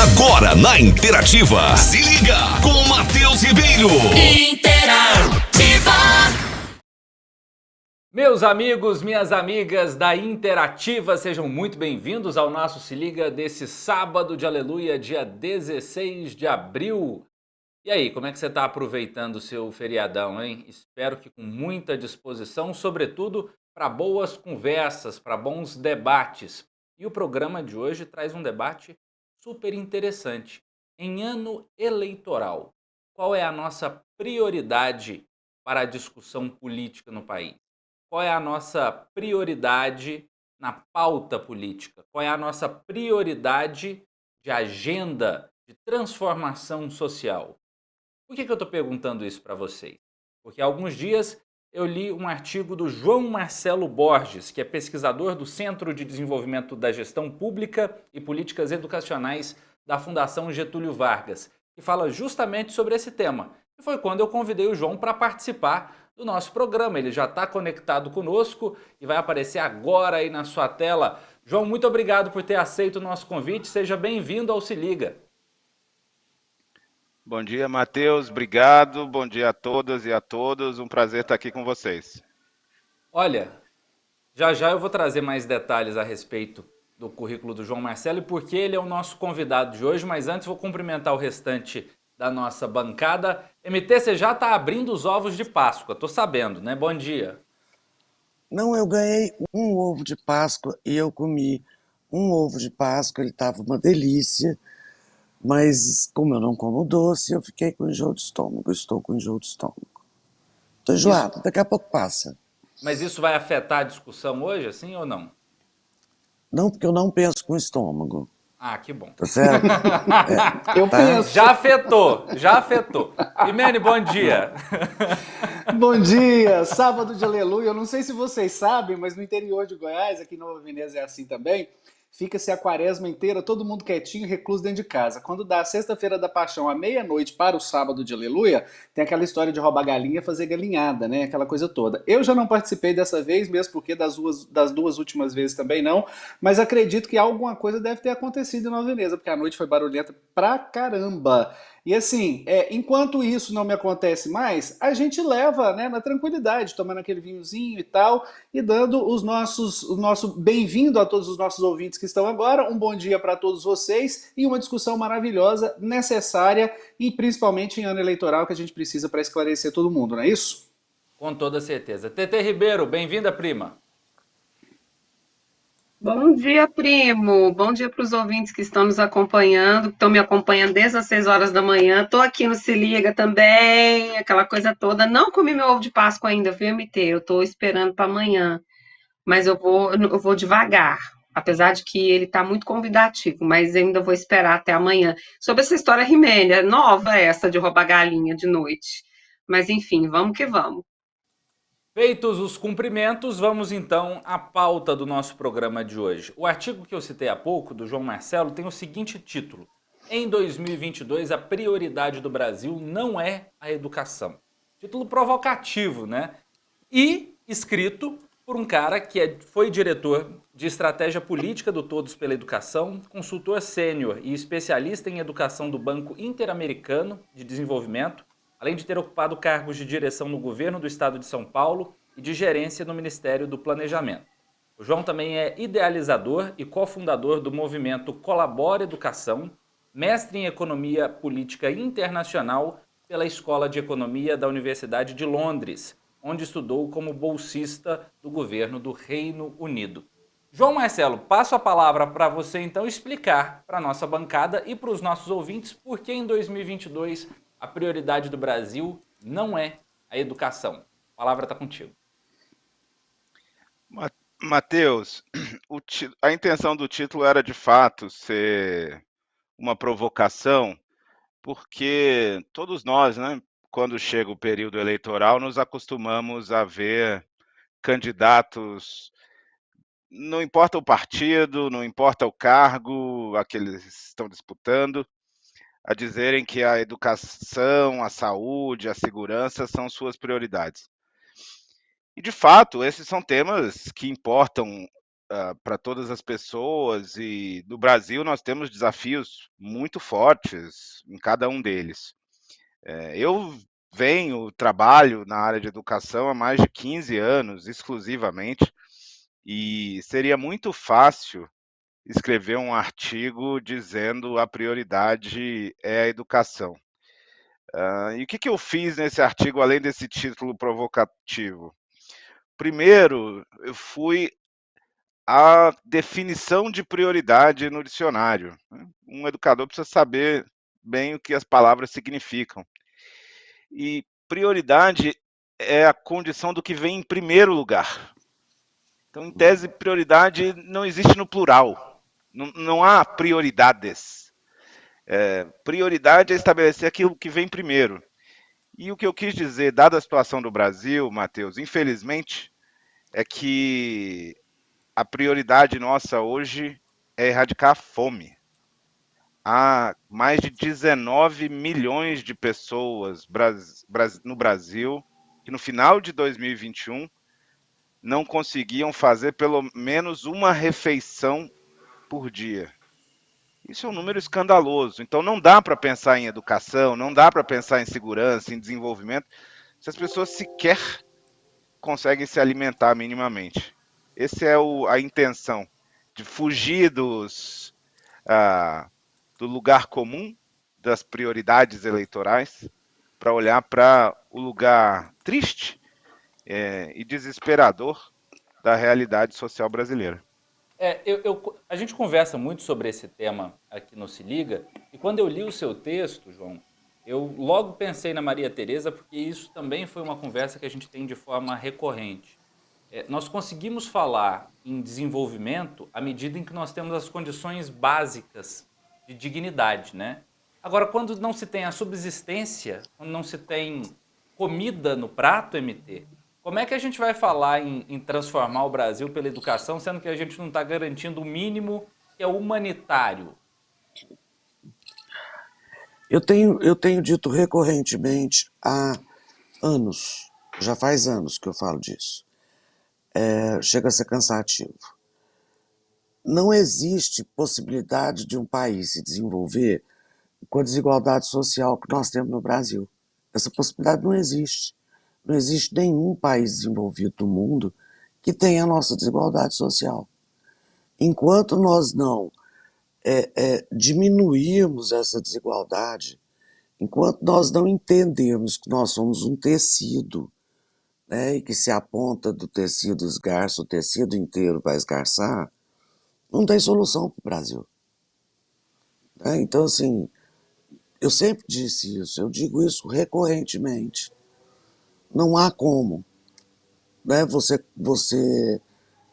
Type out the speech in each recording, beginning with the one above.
Agora na Interativa. Se liga com Matheus Ribeiro. Interativa. Meus amigos, minhas amigas da Interativa, sejam muito bem-vindos ao nosso Se Liga desse sábado de aleluia, dia 16 de abril. E aí, como é que você está aproveitando o seu feriadão, hein? Espero que com muita disposição, sobretudo para boas conversas, para bons debates. E o programa de hoje traz um debate super interessante. Em ano eleitoral, qual é a nossa prioridade para a discussão política no país? Qual é a nossa prioridade na pauta política? Qual é a nossa prioridade de agenda de transformação social? Por que eu estou perguntando isso para vocês? Porque há alguns dias eu li um artigo do João Marcelo Borges, que é pesquisador do Centro de Desenvolvimento da Gestão Pública e Políticas Educacionais da Fundação Getúlio Vargas, que fala justamente sobre esse tema. E foi quando eu convidei o João para participar do nosso programa. Ele já está conectado conosco e vai aparecer agora aí na sua tela. João, muito obrigado por ter aceito o nosso convite. Seja bem-vindo ao Se Liga. Bom dia, Matheus. Obrigado. Bom dia a todas e a todos. Um prazer estar aqui com vocês. Olha, já eu vou trazer mais detalhes a respeito do currículo do João Marcelo e porque ele é o nosso convidado de hoje, mas antes vou cumprimentar o restante da nossa bancada. MT, você já está abrindo os ovos de Páscoa, tô sabendo, né? Bom dia. Não, eu ganhei um ovo de Páscoa e eu comi um ovo de Páscoa, ele estava uma delícia, mas como eu não como doce, eu fiquei com enjoo de estômago, estou com enjoo de estômago. Estou enjoado, daqui a pouco passa. Mas isso vai afetar a discussão hoje, assim, ou não? Não, porque eu não penso com o estômago. Ah, que bom. Tá certo? Eu penso. Já afetou. Imene, bom dia. Bom dia, sábado de aleluia. Eu não sei se vocês sabem, mas no interior de Goiás, aqui em Nova Veneza é assim também, fica-se a quaresma inteira, todo mundo quietinho, recluso dentro de casa. Quando dá a sexta-feira da paixão, à meia-noite para o sábado de aleluia, tem aquela história de roubar galinha e fazer galinhada, né? Aquela coisa toda. Eu já não participei dessa vez, mesmo porque das duas últimas vezes também não, mas acredito que alguma coisa deve ter acontecido em Nova Veneza, porque a noite foi barulhenta pra caramba. E assim, enquanto isso não me acontece mais, a gente leva, né, na tranquilidade, tomando aquele vinhozinho e tal, e dando o nosso bem-vindo a todos os nossos ouvintes que estão agora, um bom dia para todos vocês e uma discussão maravilhosa, necessária e principalmente em ano eleitoral que a gente precisa para esclarecer todo mundo, não é isso? Com toda certeza. TT Ribeiro, bem-vinda, prima. Bom dia, primo. Bom dia para os ouvintes que estão nos acompanhando, que estão me acompanhando desde as 6 horas da manhã. Estou aqui no Se Liga também, aquela coisa toda. Não comi meu ovo de Páscoa ainda, viu, MT? Eu estou esperando para amanhã, mas eu vou devagar, apesar de que ele está muito convidativo, mas eu ainda vou esperar até amanhã. Sobre essa história Rimênia, nova essa de roubar galinha de noite. Mas enfim, vamos que vamos. Feitos os cumprimentos, vamos então à pauta do nosso programa de hoje. O artigo que eu citei há pouco, do João Marcelo, tem o seguinte título: Em 2022, a prioridade do Brasil não é a educação. Título provocativo, né? E escrito por um cara que foi diretor de estratégia política do Todos pela Educação, consultor sênior e especialista em educação do Banco Interamericano de Desenvolvimento, além de ter ocupado cargos de direção no governo do estado de São Paulo e de gerência no Ministério do Planejamento. O João também é idealizador e cofundador do movimento Colabora Educação, mestre em Economia Política Internacional pela Escola de Economia da Universidade de Londres, onde estudou como bolsista do governo do Reino Unido. João Marcelo, passo a palavra para você então explicar para a nossa bancada e para os nossos ouvintes por que em 2022 a prioridade do Brasil não é a educação. A palavra está contigo. Matheus, a intenção do título era de fato ser uma provocação, porque todos nós, né, quando chega o período eleitoral, nos acostumamos a ver candidatos, não importa o partido, não importa o cargo a que eles estão disputando, a dizerem que a educação, a saúde, a segurança são suas prioridades. E, de fato, esses são temas que importam para todas as pessoas, e no Brasil nós temos desafios muito fortes em cada um deles. Eu trabalho na área de educação há mais de 15 anos, exclusivamente, e seria muito fácil escrever um artigo dizendo a prioridade é a educação. E o que eu fiz nesse artigo, além desse título provocativo? Primeiro, eu fui à definição de prioridade no dicionário. Um educador precisa saber bem o que as palavras significam. E prioridade é a condição do que vem em primeiro lugar. Então, em tese, prioridade não existe no plural. Não há prioridades. Prioridade é estabelecer aquilo que vem primeiro. E o que eu quis dizer, dada a situação do Brasil, Matheus, infelizmente, é que a prioridade nossa hoje é erradicar a fome. Há mais de 19 milhões de pessoas no Brasil que no final de 2021 não conseguiam fazer pelo menos uma refeição por dia. Isso é um número escandaloso. Então não dá para pensar em educação, não dá para pensar em segurança, em desenvolvimento, se as pessoas sequer conseguem se alimentar minimamente. Essa é a intenção, de fugir do lugar comum, das prioridades eleitorais, para olhar para o lugar triste e desesperador da realidade social brasileira. A gente conversa muito sobre esse tema aqui no Se Liga, e quando eu li o seu texto, João, eu logo pensei na Maria Tereza, porque isso também foi uma conversa que a gente tem de forma recorrente. Nós conseguimos falar em desenvolvimento à medida em que nós temos as condições básicas de dignidade, né? Agora, quando não se tem a subsistência, quando não se tem comida no prato, MT, como é que a gente vai falar em transformar o Brasil pela educação, sendo que a gente não está garantindo o mínimo que é humanitário? Eu tenho dito recorrentemente há anos, já faz anos que eu falo disso, chega a ser cansativo. Não existe possibilidade de um país se desenvolver com a desigualdade social que nós temos no Brasil. Essa possibilidade não existe. Não existe nenhum país desenvolvido do mundo que tenha a nossa desigualdade social. Enquanto nós não diminuirmos essa desigualdade, enquanto nós não entendermos que nós somos um tecido, né, e que se a ponta do tecido esgarça, o tecido inteiro vai esgarçar, não tem solução para o Brasil. Então, assim, eu sempre disse isso, eu digo isso recorrentemente. Não há como, né, você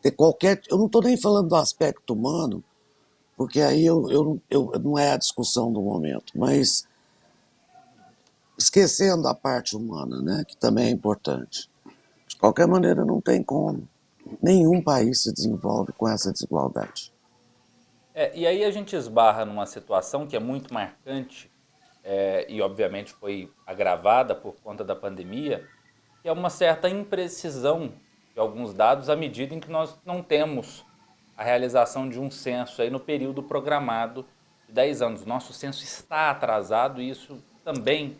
ter qualquer... Eu não estou nem falando do aspecto humano, porque aí não é a discussão do momento, mas esquecendo a parte humana, né, que também é importante. De qualquer maneira, não tem como. Nenhum país se desenvolve com essa desigualdade. E aí a gente esbarra numa situação que é muito marcante, e obviamente foi agravada por conta da pandemia, que é uma certa imprecisão de alguns dados à medida em que nós não temos a realização de um censo aí no período programado de 10 anos. Nosso censo está atrasado e isso também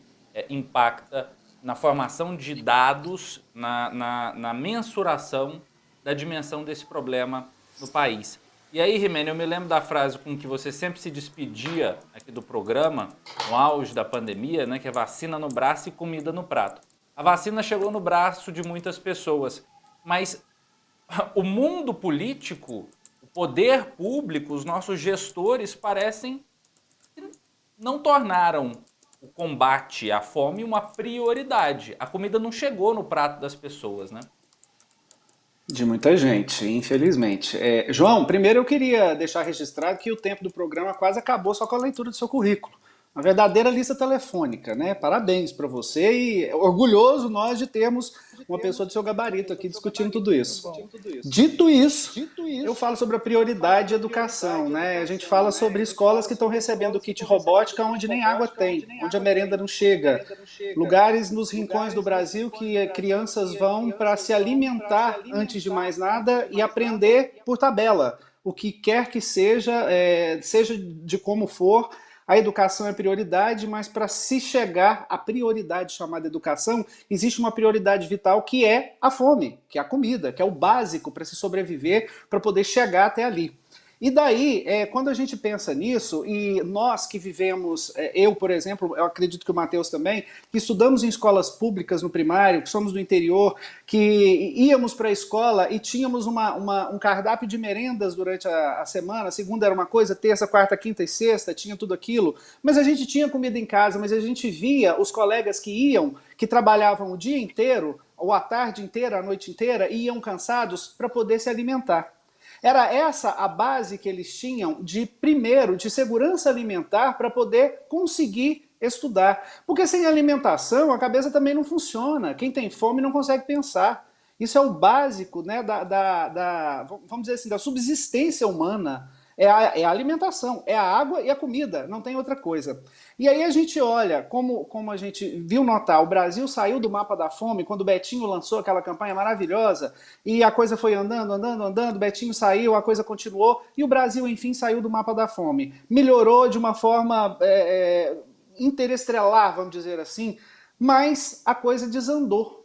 impacta na formação de dados, na mensuração da dimensão desse problema no país. E aí, Rimene, eu me lembro da frase com que você sempre se despedia aqui do programa, no auge da pandemia, né, que é vacina no braço e comida no prato. A vacina chegou no braço de muitas pessoas, mas o mundo político, o poder público, os nossos gestores parecem que não tornaram o combate à fome uma prioridade. A comida não chegou no prato das pessoas, né? De muita gente, infelizmente. João, primeiro eu queria deixar registrado que o tempo do programa quase acabou só com a leitura do seu currículo. Uma verdadeira lista telefônica, né? Parabéns para você e orgulhoso nós de termos uma pessoa do seu gabarito aqui discutindo tudo isso. Dito isso, eu falo sobre a prioridade de educação, né? A gente fala sobre escolas que estão recebendo kit robótica onde nem água tem, onde a merenda não chega. Lugares nos rincões do Brasil que crianças vão para se alimentar antes de mais nada e aprender por tabela. O que quer que seja, seja de como for, a educação é prioridade, mas para se chegar à prioridade chamada educação, existe uma prioridade vital que é a fome, que é a comida, que é o básico para se sobreviver, para poder chegar até ali. E daí, quando a gente pensa nisso, e nós que vivemos, eu, por exemplo, eu acredito que o Matheus também, que estudamos em escolas públicas no primário, que somos do interior, que íamos para a escola e tínhamos um cardápio de merendas durante a semana, segunda era uma coisa, terça, quarta, quinta e sexta, tinha tudo aquilo, mas a gente tinha comida em casa, mas a gente via os colegas que iam, que trabalhavam o dia inteiro, ou a tarde inteira, a noite inteira, e iam cansados para poder se alimentar. Era essa a base que eles tinham de, primeiro, de segurança alimentar para poder conseguir estudar. Porque sem alimentação a cabeça também não funciona. Quem tem fome não consegue pensar. Isso é o básico, né, vamos dizer assim, da subsistência humana. É a alimentação, é a água e a comida, não tem outra coisa. E aí a gente olha, como a gente viu notar, o Brasil saiu do mapa da fome quando o Betinho lançou aquela campanha maravilhosa e a coisa foi andando, andando, andando, Betinho saiu, a coisa continuou e o Brasil, enfim, saiu do mapa da fome. Melhorou de uma forma interestrelar, vamos dizer assim, mas a coisa desandou.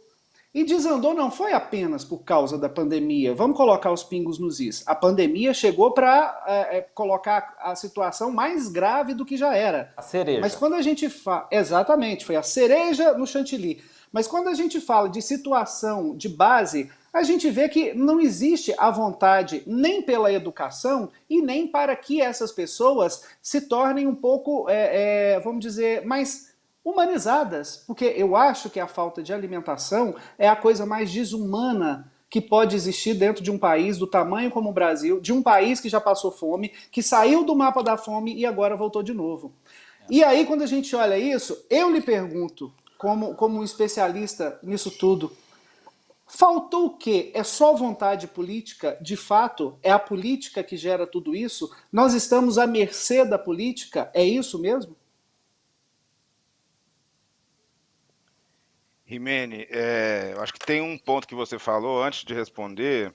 E desandou não foi apenas por causa da pandemia. Vamos colocar os pingos nos is. A pandemia chegou para colocar a situação mais grave do que já era. A cereja. Mas quando a gente fala. Exatamente, foi a cereja no chantilly. Mas quando a gente fala de situação de base, a gente vê que não existe a vontade nem pela educação e nem para que essas pessoas se tornem um pouco, vamos dizer, mais humanizadas, porque eu acho que a falta de alimentação é a coisa mais desumana que pode existir dentro de um país do tamanho como o Brasil, de um país que já passou fome, que saiu do mapa da fome e agora voltou de novo. E aí, quando a gente olha isso, eu lhe pergunto, como um especialista nisso tudo, faltou o quê? É só vontade política? De fato, é a política que gera tudo isso? Nós estamos à mercê da política? É isso mesmo? Rimene, eu acho que tem um ponto que você falou antes de responder,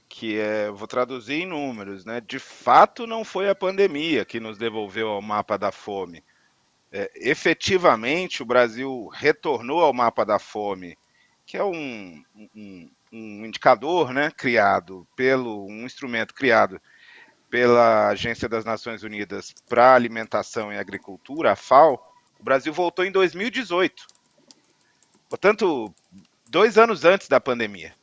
que vou traduzir em números, né? De fato, não foi a pandemia que nos devolveu ao mapa da fome. Efetivamente, o Brasil retornou ao mapa da fome, que é um indicador, né, um instrumento criado pela Agência das Nações Unidas para Alimentação e Agricultura, a FAO. O Brasil voltou em 2018. Portanto, 2 anos antes da pandemia.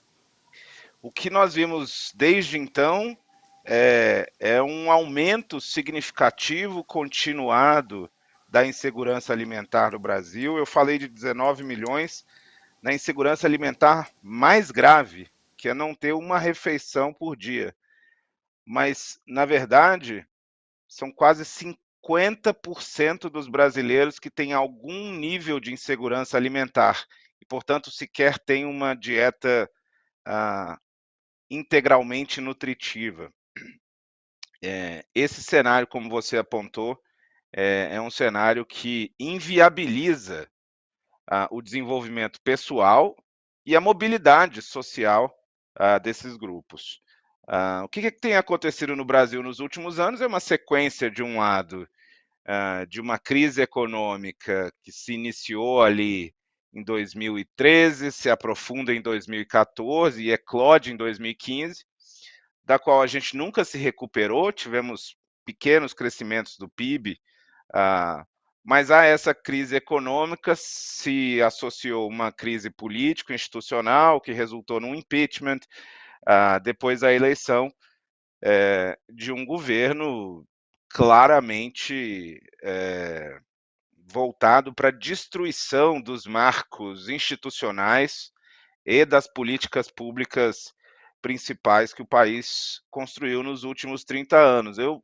O que nós vimos desde então é um aumento significativo, continuado, da insegurança alimentar no Brasil. Eu falei de 19 milhões na insegurança alimentar mais grave, que é não ter uma refeição por dia. Mas, na verdade, são quase 50% dos brasileiros que têm algum nível de insegurança alimentar e, portanto, sequer têm uma dieta integralmente nutritiva. Esse cenário, como você apontou, é um cenário que inviabiliza o desenvolvimento pessoal e a mobilidade social desses grupos. O que tem acontecido no Brasil nos últimos anos é uma sequência, de um lado, de uma crise econômica que se iniciou ali em 2013, se aprofunda em 2014 e eclode em 2015, da qual a gente nunca se recuperou, tivemos pequenos crescimentos do PIB, mas a essa crise econômica se associou uma crise político-institucional que resultou num impeachment, depois da eleição de um governo claramente voltado para a destruição dos marcos institucionais e das políticas públicas principais que o país construiu nos últimos 30 anos. Eu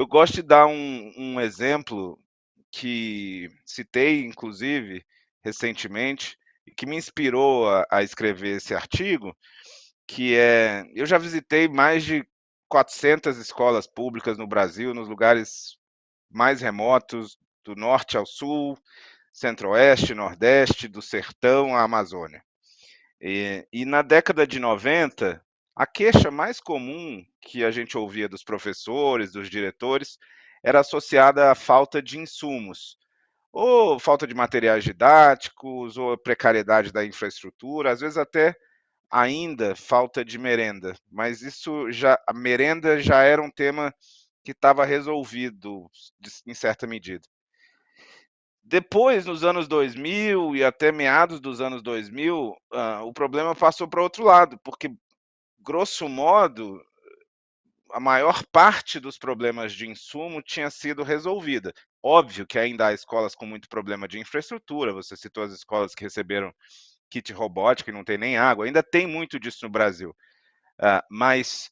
gosto de dar um exemplo que citei, inclusive, recentemente, e que me inspirou a escrever esse artigo, que é, eu já visitei mais de 400 escolas públicas no Brasil, nos lugares mais remotos, do norte ao sul, centro-oeste, nordeste, do sertão à Amazônia. E na década de 90, a queixa mais comum que a gente ouvia dos professores, dos diretores, era associada à falta de insumos, ou falta de materiais didáticos, ou precariedade da infraestrutura, às vezes até ainda falta de merenda, mas a merenda já era um tema que estava resolvido em certa medida. Depois, nos anos 2000 e até meados dos anos 2000, o problema passou para outro lado, porque, grosso modo, a maior parte dos problemas de insumo tinha sido resolvida. Óbvio que ainda há escolas com muito problema de infraestrutura, você citou as escolas que receberam kit robótico e não tem nem água, ainda tem muito disso no Brasil. Mas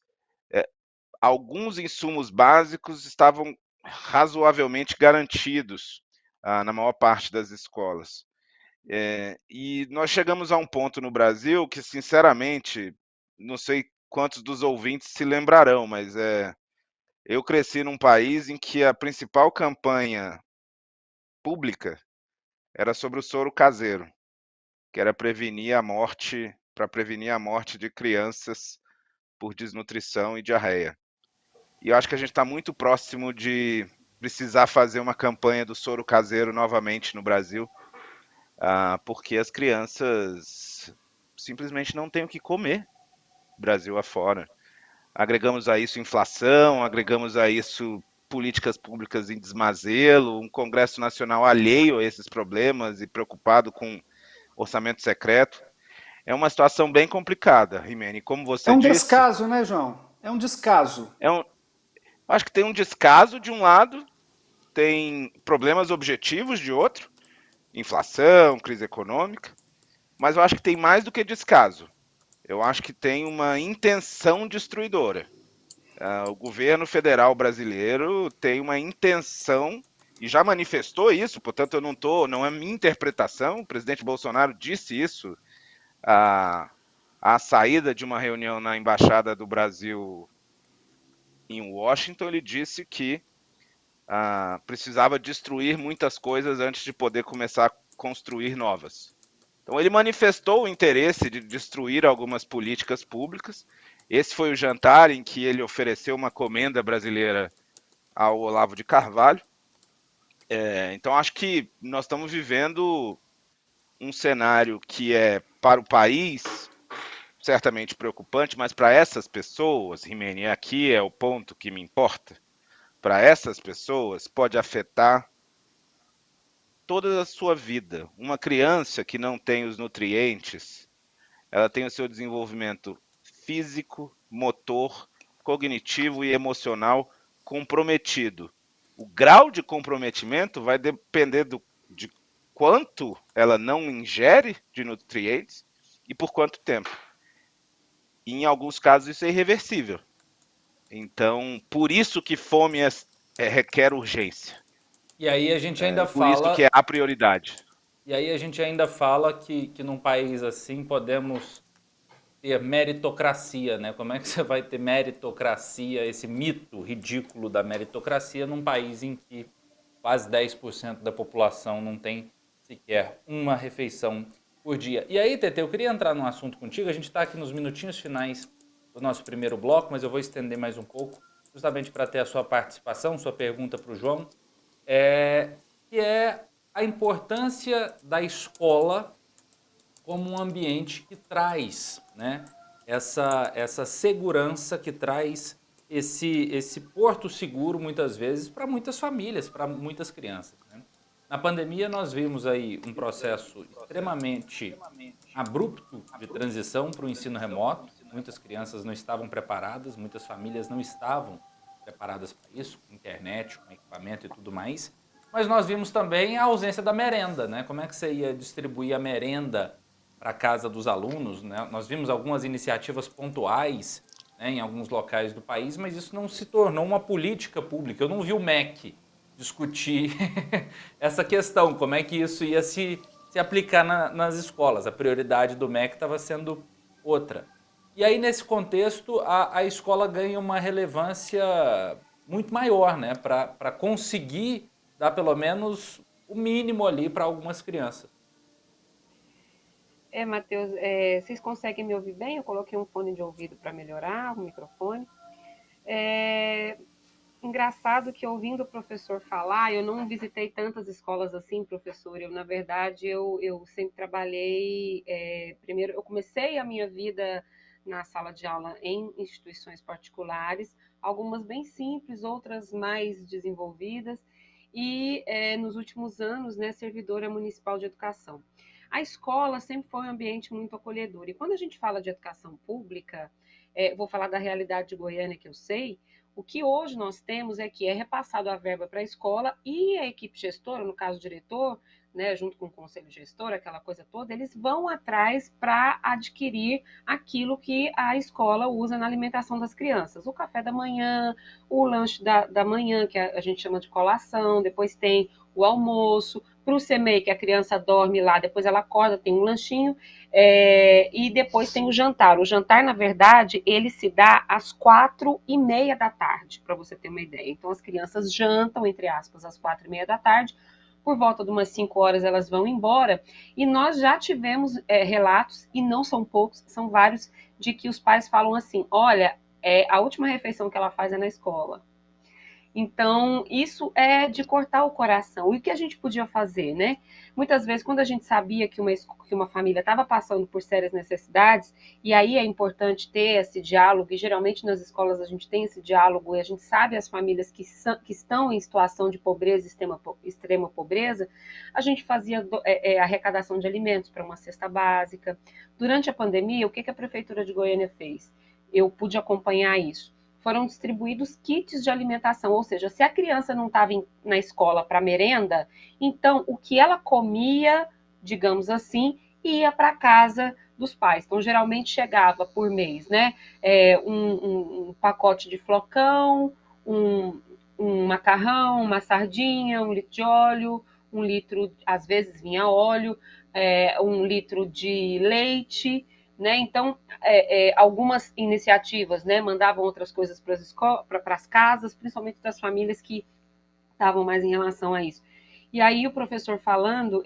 alguns insumos básicos estavam razoavelmente garantidos na maior parte das escolas. E nós chegamos a um ponto no Brasil que, sinceramente, não sei quantos dos ouvintes se lembrarão, mas eu cresci num país em que a principal campanha pública era sobre o soro caseiro, que era para prevenir a morte de crianças por desnutrição e diarreia. E eu acho que a gente está muito próximo de precisar fazer uma campanha do soro caseiro novamente no Brasil, porque as crianças simplesmente não têm o que comer, Brasil afora. Agregamos a isso inflação, agregamos a isso políticas públicas em desmazelo, um Congresso Nacional alheio a esses problemas e preocupado com orçamento secreto. É uma situação bem complicada, Rimene. Como você É um disse... descaso, né, João? É um descaso. Acho que tem um descaso de um lado, tem problemas objetivos de outro, inflação, crise econômica, mas eu acho que tem mais do que descaso. Eu acho que tem uma intenção destruidora. O governo federal brasileiro tem uma intenção e já manifestou isso, portanto não é minha interpretação, o presidente Bolsonaro disse isso à saída de uma reunião na Embaixada do Brasil em Washington. Ele disse que precisava destruir muitas coisas antes de poder começar a construir novas. Então ele manifestou o interesse de destruir algumas políticas públicas. Esse foi o jantar em que ele ofereceu uma comenda brasileira ao Olavo de Carvalho. Então acho que nós estamos vivendo um cenário que é, para o país, certamente preocupante, mas para essas pessoas, Rimene, aqui é o ponto que me importa, para essas pessoas pode afetar toda a sua vida. Uma criança que não tem os nutrientes, ela tem o seu desenvolvimento físico, motor, cognitivo e emocional comprometido. O grau de comprometimento vai depender de quanto ela não ingere de nutrientes e por quanto tempo. E, em alguns casos isso é irreversível. Então, por isso que fome requer urgência. E aí a gente ainda por isso que é a prioridade. E aí a gente ainda fala que num país assim podemos ter meritocracia, né? Como é que você vai ter meritocracia, esse mito ridículo da meritocracia num país em que quase 10% da população não tem sequer uma refeição por dia? E aí, Tetê, eu queria entrar num assunto contigo. A gente está aqui nos minutinhos finais do nosso primeiro bloco, mas eu vou estender mais um pouco, justamente para ter a sua participação, sua pergunta para o João, que é a importância da escola como um ambiente que traz, né, essa segurança, que traz esse porto seguro, muitas vezes, para muitas famílias, para muitas crianças, né? Na pandemia, nós vimos aí um processo extremamente abrupto de transição para o ensino remoto. Muitas crianças não estavam preparadas, muitas famílias não estavam preparadas para isso, com internet, com equipamento e tudo mais. Mas nós vimos também a ausência da merenda, né? Como é que você ia distribuir a merenda para a casa dos alunos, né? Nós vimos algumas iniciativas pontuais, né, em alguns locais do país, mas isso não se tornou uma política pública. Eu não vi o MEC discutir essa questão, como é que isso ia se aplicar nas escolas. A prioridade do MEC estava sendo outra. E aí, nesse contexto, a escola ganha uma relevância muito maior, né? Para conseguir dar pelo menos o mínimo ali para algumas crianças. Matheus, vocês conseguem me ouvir bem? Eu coloquei um fone de ouvido para melhorar o microfone. Engraçado que ouvindo o professor falar, eu não visitei tantas escolas assim, professor. Na verdade, eu sempre trabalhei. Primeiro, eu comecei a minha vida na sala de aula em instituições particulares, algumas bem simples, outras mais desenvolvidas, e nos últimos anos, né, servidora municipal de educação. A escola sempre foi um ambiente muito acolhedor. E quando a gente fala de educação pública, vou falar da realidade de Goiânia que eu sei. O que hoje nós temos é que é repassado a verba para a escola e a equipe gestora, no caso o diretor, né, junto com o conselho gestor, aquela coisa toda, eles vão atrás para adquirir aquilo que a escola usa na alimentação das crianças. O café da manhã, o lanche da manhã, que a gente chama de colação, depois tem o almoço, para o CMEI, que a criança dorme lá, depois ela acorda, tem um lanchinho, e depois tem o jantar. O jantar, na verdade, ele se dá às 4h30 da tarde, para você ter uma ideia. Então, as crianças jantam, entre aspas, às 4h30 da tarde, por volta de umas 5 horas elas vão embora, e nós já tivemos relatos, e não são poucos, são vários, de que os pais falam assim, olha, a última refeição que ela faz é na escola. Então, isso é de cortar o coração. E o que a gente podia fazer, né? Muitas vezes, quando a gente sabia que uma família estava passando por sérias necessidades, e aí é importante ter esse diálogo, e geralmente nas escolas a gente tem esse diálogo, e a gente sabe as famílias que estão em situação de pobreza, extrema pobreza, a gente fazia arrecadação de alimentos para uma cesta básica. Durante a pandemia, o que a Prefeitura de Goiânia fez? Eu pude acompanhar isso. Foram distribuídos kits de alimentação, ou seja, se a criança não estava na escola para merenda, então o que ela comia, digamos assim, ia para casa dos pais. Então, geralmente chegava por mês, né? Um pacote de flocão, um macarrão, uma sardinha, 1 litro de óleo, 1 litro, às vezes vinha óleo, 1 litro de leite, né? Então, algumas iniciativas, né, mandavam outras coisas para as casas, principalmente das famílias que estavam mais em relação a isso. E aí o professor falando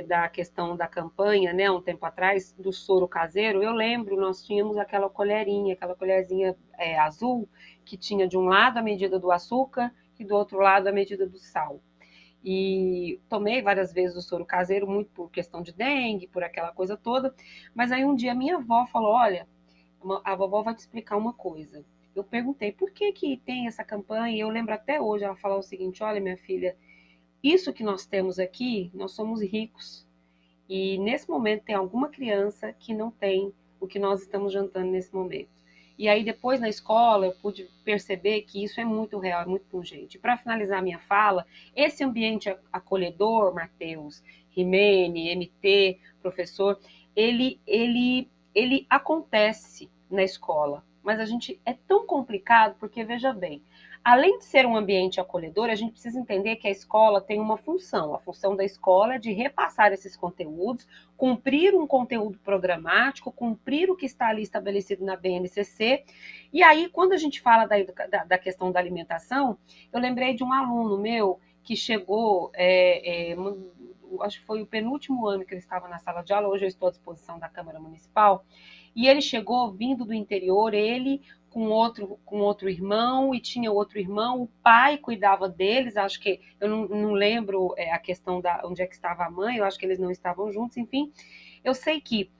da questão da campanha, né, um tempo atrás, do soro caseiro, eu lembro, nós tínhamos aquela colherzinha azul, que tinha de um lado a medida do açúcar e do outro lado a medida do sal. E tomei várias vezes o soro caseiro, muito por questão de dengue, por aquela coisa toda. Mas aí um dia minha avó falou, olha, a vovó vai te explicar uma coisa. Eu perguntei, por que tem essa campanha? E eu lembro até hoje, ela falou o seguinte, olha minha filha, isso que nós temos aqui, nós somos ricos. E nesse momento tem alguma criança que não tem o que nós estamos jantando nesse momento. E aí depois na escola eu pude perceber que isso é muito real, é muito pungente. Para finalizar a minha fala, esse ambiente acolhedor, Matheus, Rimene, MT, professor, ele acontece na escola, mas a gente é tão complicado porque, veja bem, além de ser um ambiente acolhedor, a gente precisa entender que a escola tem uma função. A função da escola é de repassar esses conteúdos, cumprir um conteúdo programático, cumprir o que está ali estabelecido na BNCC. E aí, quando a gente fala da questão da alimentação, eu lembrei de um aluno meu que chegou, acho que foi o penúltimo ano que ele estava na sala de aula, hoje eu estou à disposição da Câmara Municipal, e ele chegou vindo do interior, ele com outro irmão, e tinha outro irmão, o pai cuidava deles, acho que, eu não lembro a questão onde é que estava a mãe, eu acho que eles não estavam juntos, enfim, eu sei que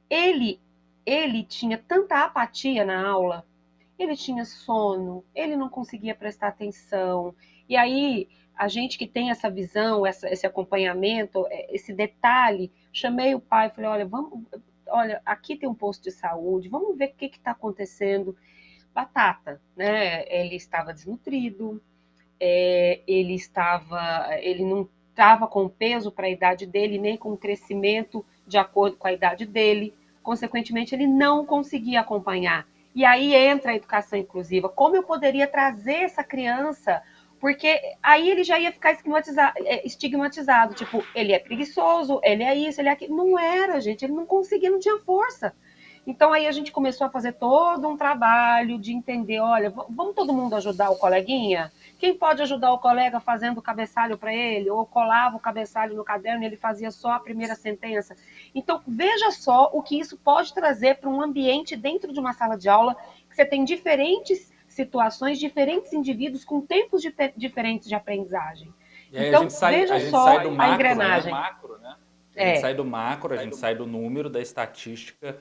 ele tinha tanta apatia na aula, ele tinha sono, ele não conseguia prestar atenção, e aí a gente que tem essa visão, esse acompanhamento, esse detalhe, chamei o pai, falei, olha, aqui tem um posto de saúde, vamos ver o que está acontecendo. Batata, né? Ele estava desnutrido, ele não estava com peso para a idade dele, nem com crescimento de acordo com a idade dele, consequentemente ele não conseguia acompanhar. E aí entra a educação inclusiva. Como eu poderia trazer essa criança Porque aí ele já ia ficar estigmatizado, tipo, ele é preguiçoso, ele é isso, ele é aquilo. Não era, gente, ele não conseguia, não tinha força. Então aí a gente começou a fazer todo um trabalho de entender, olha, vamos todo mundo ajudar o coleguinha? Quem pode ajudar o colega fazendo o cabeçalho para ele? Ou colava o cabeçalho no caderno e ele fazia só a primeira sentença? Então veja só o que isso pode trazer para um ambiente dentro de uma sala de aula, que você tem diferentes situações, diferentes indivíduos com tempos diferentes de aprendizagem. E aí Então, a veja gente só sai do a macro, engrenagem. né? A gente sai do macro, a gente sai do número, da estatística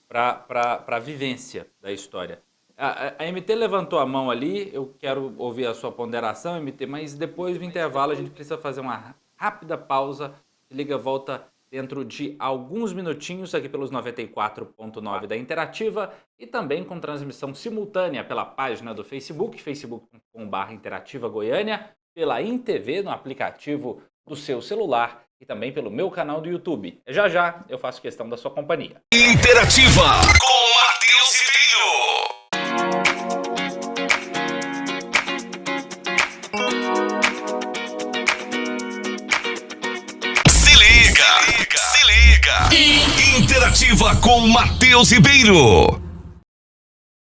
para a vivência da história. A MT levantou a mão ali, eu quero ouvir a sua ponderação, MT, mas depois do intervalo a gente precisa fazer uma rápida pausa. Se liga, volta dentro de alguns minutinhos aqui pelos 94.9 da Interativa e também com transmissão simultânea pela página do Facebook, facebook.com/Interativa Goiânia, pela InTV no aplicativo do seu celular e também pelo meu canal do YouTube. Já já eu faço questão da sua companhia. Interativa com Matheus Ribeiro. Se liga. Interativa com Matheus Ribeiro.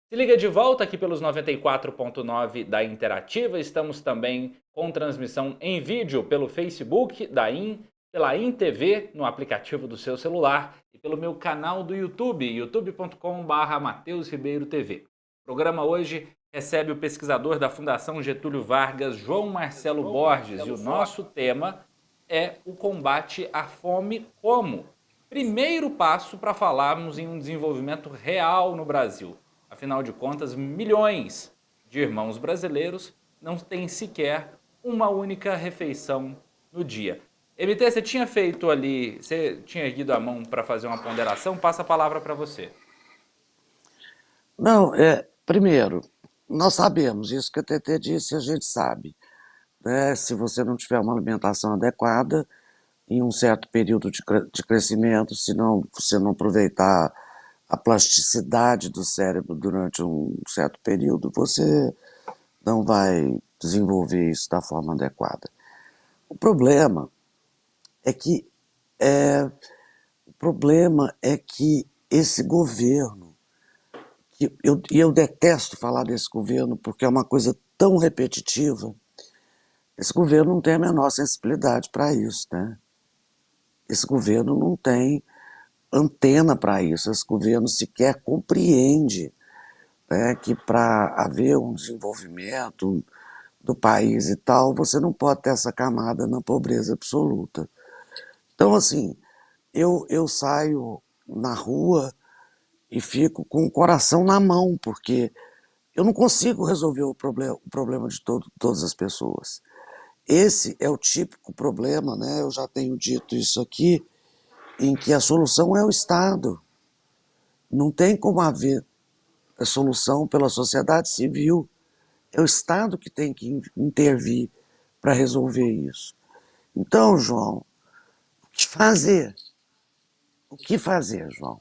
Se liga de volta aqui pelos 94.9 da Interativa. Estamos também com transmissão em vídeo pelo Facebook da pela InTV no aplicativo do seu celular e pelo meu canal do YouTube, youtube.com/Matheus Ribeiro TV. O programa hoje recebe o pesquisador da Fundação Getúlio Vargas, João Marcelo Borges, e o nosso tema é o combate à fome como primeiro passo para falarmos em um desenvolvimento real no Brasil. Afinal de contas, milhões de irmãos brasileiros não têm sequer uma única refeição no dia. MT, você tinha feito ali, você tinha erguido a mão para fazer uma ponderação? Passa a palavra para você. Não, primeiro, nós sabemos, isso que a TT disse, a gente sabe, né? Se você não tiver uma alimentação adequada, em um certo período de crescimento, se você não aproveitar a plasticidade do cérebro durante um certo período, você não vai desenvolver isso da forma adequada. O problema é que esse governo, eu detesto falar desse governo porque é uma coisa tão repetitiva, esse governo não tem a menor sensibilidade para isso, né? Esse governo não tem antena para isso, esse governo sequer compreende, né, que para haver um desenvolvimento do país e tal, você não pode ter essa camada na pobreza absoluta. Então, assim, eu saio na rua e fico com o coração na mão, porque eu não consigo resolver o problema de todas as pessoas. Esse é o típico problema, né? Eu já tenho dito isso aqui, em que a solução é o Estado. Não tem como haver a solução pela sociedade civil. É o Estado que tem que intervir para resolver isso. Então, João, o que fazer? O que fazer, João?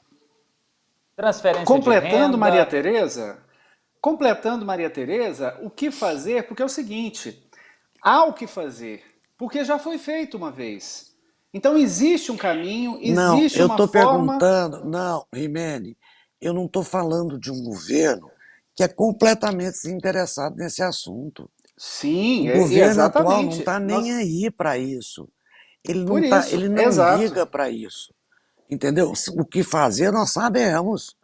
Transferência Completando de renda. Completando Maria Tereza, o que fazer? Porque é o seguinte, há o que fazer, porque já foi feito uma vez. Então existe um caminho, existe uma forma... Não, eu estou perguntando... Não, Rimene, eu não estou falando de um governo que é completamente desinteressado nesse assunto. Sim, o governo exatamente. atual não está nem aí para isso. Ele não, ele não exato. liga para isso. Entendeu? O que fazer nós sabemos.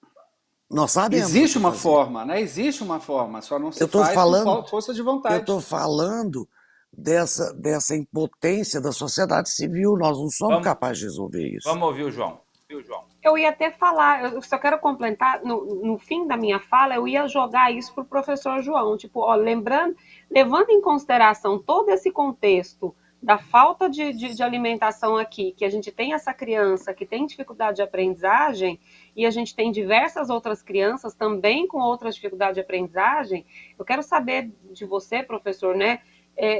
Nós sabemos. Existe uma forma, né? Existe uma forma, só não se faz com força de vontade. Eu estou falando dessa impotência da sociedade civil. Nós não somos capazes de resolver isso. Vamos ouvir o João. Eu ia até falar, eu só quero complementar, no fim da minha fala, eu ia jogar isso para o professor João, tipo, ó, levando em consideração todo esse contexto da falta de alimentação aqui, que a gente tem essa criança que tem dificuldade de aprendizagem e a gente tem diversas outras crianças também com outras dificuldades de aprendizagem, eu quero saber de você, professor, né,